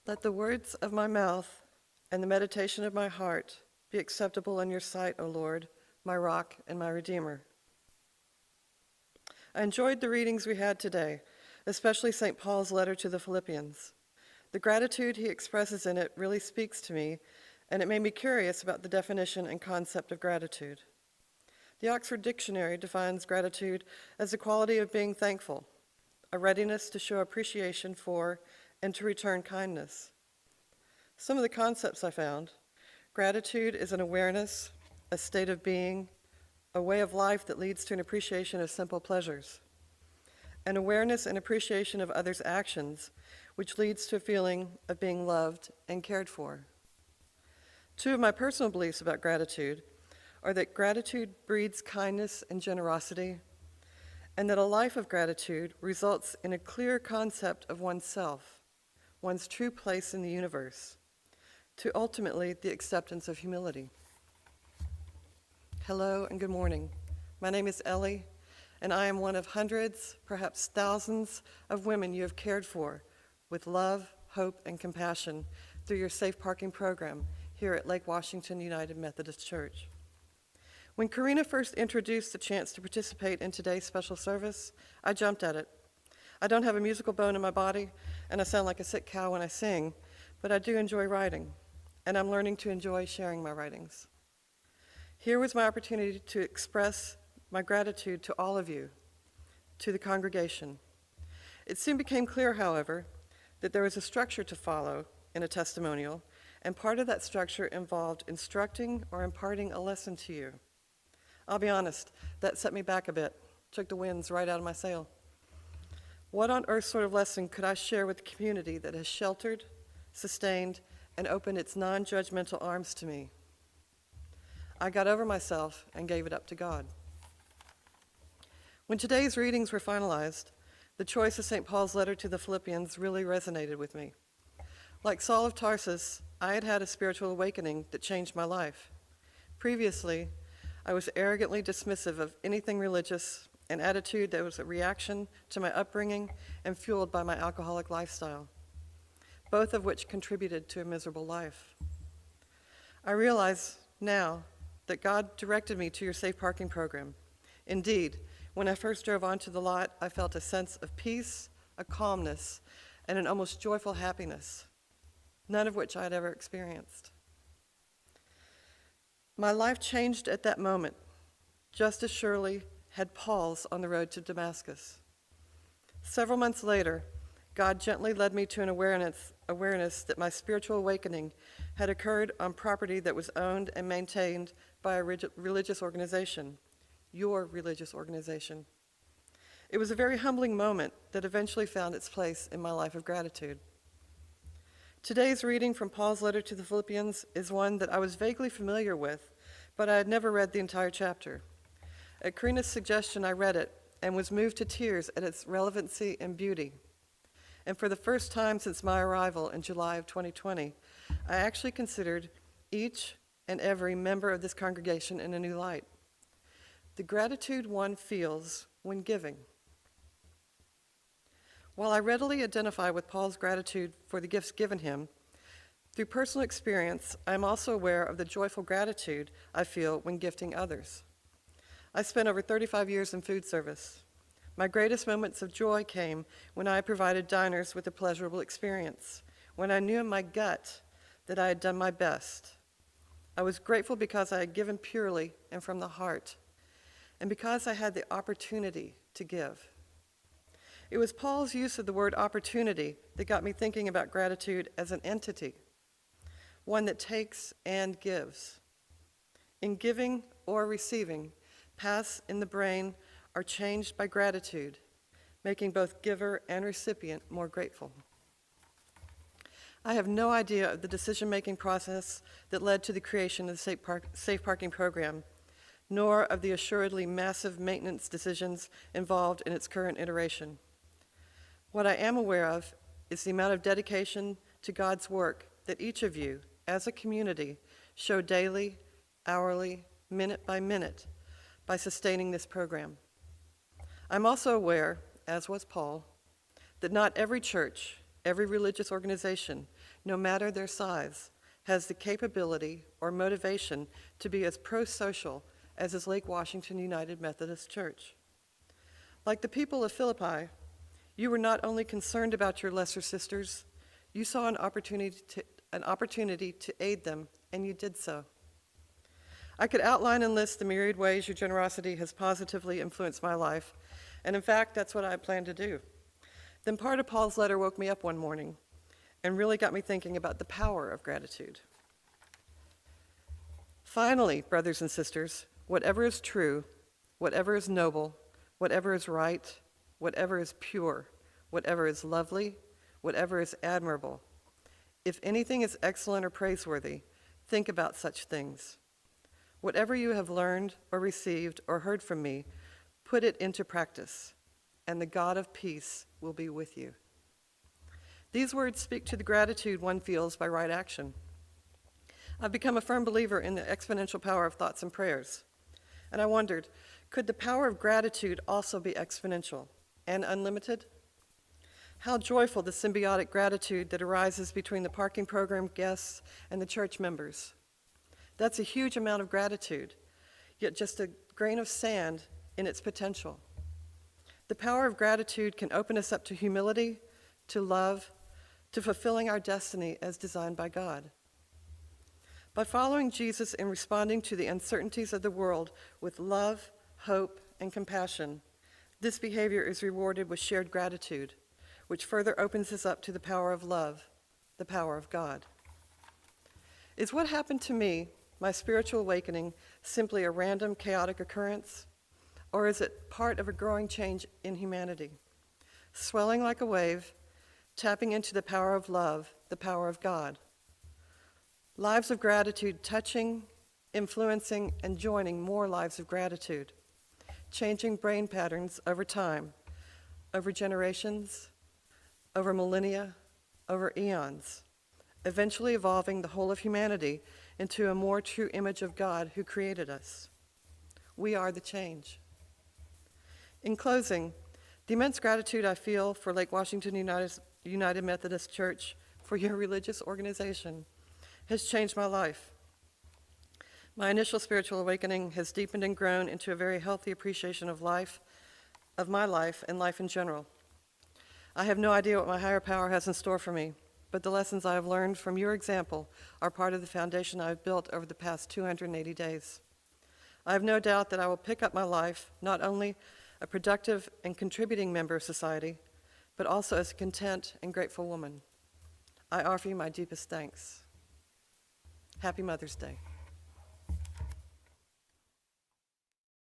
Let the words of my mouth and the meditation of my heart be acceptable in your sight, O Lord, my rock and my redeemer. I enjoyed the readings we had today, especially St. Paul's letter to the Philippians. The gratitude he expresses in it really speaks to me, and it made me curious about the definition and concept of gratitude. The Oxford Dictionary defines gratitude as the quality of being thankful, a readiness to show appreciation for and to return kindness. Some of the concepts I found: gratitude is an awareness, a state of being, a way of life that leads to an appreciation of simple pleasures, an awareness and appreciation of others' actions, which leads to a feeling of being loved and cared for. Two of my personal beliefs about gratitude are that gratitude breeds kindness and generosity, and that a life of gratitude results in a clear concept of oneself, one's true place in the universe, to ultimately the acceptance of humility. Hello and good morning. My name is Ellie, and I am one of hundreds, perhaps thousands, of women you have cared for with love, hope, and compassion through your safe parking program here at Lake Washington United Methodist Church. When Karina first introduced the chance to participate in today's special service, I jumped at it. I don't have a musical bone in my body, and I sound like a sick cow when I sing, but I do enjoy writing, and I'm learning to enjoy sharing my writings. Here was my opportunity to express my gratitude to all of you, to the congregation. It soon became clear, however, that there was a structure to follow in a testimonial, and part of that structure involved instructing or imparting a lesson to you. I'll be honest, that set me back a bit, took the winds right out of my sail. What on earth sort of lesson could I share with the community that has sheltered, sustained, and opened its non-judgmental arms to me? I got over myself and gave it up to God. When today's readings were finalized, the choice of St. Paul's letter to the Philippians really resonated with me. Like Saul of Tarsus, I had had a spiritual awakening that changed my life. Previously, I was arrogantly dismissive of anything religious, an attitude that was a reaction to my upbringing and fueled by my alcoholic lifestyle, both of which contributed to a miserable life. I realize now that God directed me to your safe parking program. Indeed, when I first drove onto the lot, I felt a sense of peace, a calmness, and an almost joyful happiness, none of which I had ever experienced. My life changed at that moment, just as surely had Paul's on the road to Damascus. Several months later, God gently led me to an awareness that my spiritual awakening had occurred on property that was owned and maintained by a religious organization, your religious organization. It was a very humbling moment that eventually found its place in my life of gratitude. Today's reading from Paul's letter to the Philippians is one that I was vaguely familiar with, but I had never read the entire chapter. At Karina's suggestion, I read it and was moved to tears at its relevancy and beauty. And for the first time since my arrival in July of 2020, I actually considered each and every member of this congregation in a new light. The gratitude one feels when giving. While I readily identify with Paul's gratitude for the gifts given him, through personal experience, I am also aware of the joyful gratitude I feel when gifting others. I spent over 35 years in food service. My greatest moments of joy came when I provided diners with a pleasurable experience, when I knew in my gut that I had done my best. I was grateful because I had given purely and from the heart, and because I had the opportunity to give. It was Paul's use of the word opportunity that got me thinking about gratitude as an entity, one that takes and gives. In giving or receiving, paths in the brain are changed by gratitude, making both giver and recipient more grateful. I have no idea of the decision-making process that led to the creation of the Safe Parking Program, nor of the assuredly massive maintenance decisions involved in its current iteration. What I am aware of is the amount of dedication to God's work that each of you, as a community, show daily, hourly, minute by minute, by sustaining this program. I'm also aware, as was Paul, that not every church every religious organization, no matter their size, has the capability or motivation to be as pro-social as is Lake Washington United Methodist Church. Like the people of Philippi, you were not only concerned about your lesser sisters, you saw an opportunity to aid them, and you did so. I could outline and list the myriad ways your generosity has positively influenced my life, and in fact, that's what I plan to do. Then part of Paul's letter woke me up one morning and really got me thinking about the power of gratitude. Finally, brothers and sisters, whatever is true, whatever is noble, whatever is right, whatever is pure, whatever is lovely, whatever is admirable, if anything is excellent or praiseworthy, think about such things. Whatever you have learned or received or heard from me, put it into practice, and the God of peace will be with you. These words speak to the gratitude one feels by right action. I've become a firm believer in the exponential power of thoughts and prayers. And I wondered, could the power of gratitude also be exponential and unlimited? How joyful the symbiotic gratitude that arises between the parking program guests and the church members. That's a huge amount of gratitude, yet just a grain of sand in its potential. The power of gratitude can open us up to humility, to love, to fulfilling our destiny as designed by God. By following Jesus and responding to the uncertainties of the world with love, hope, and compassion, this behavior is rewarded with shared gratitude, which further opens us up to the power of love, the power of God. Is what happened to me, my spiritual awakening, simply a random, chaotic occurrence? Or is it part of a growing change in humanity? Swelling like a wave, tapping into the power of love, the power of God. Lives of gratitude touching, influencing, and joining more lives of gratitude. Changing brain patterns over time, over generations, over millennia, over eons, eventually evolving the whole of humanity into a more true image of God who created us. We are the change. In closing, the immense gratitude I feel for Lake Washington United Methodist Church, for your religious organization, has changed my life. My initial spiritual awakening has deepened and grown into a very healthy appreciation of life, of my life, and life in general. I have no idea what my higher power has in store for me, but the lessons I have learned from your example are part of the foundation I have built over the past 280 days. I have no doubt that I will pick up my life not only a productive and contributing member of society, but also as a content and grateful woman. I offer you my deepest thanks. Happy Mother's Day.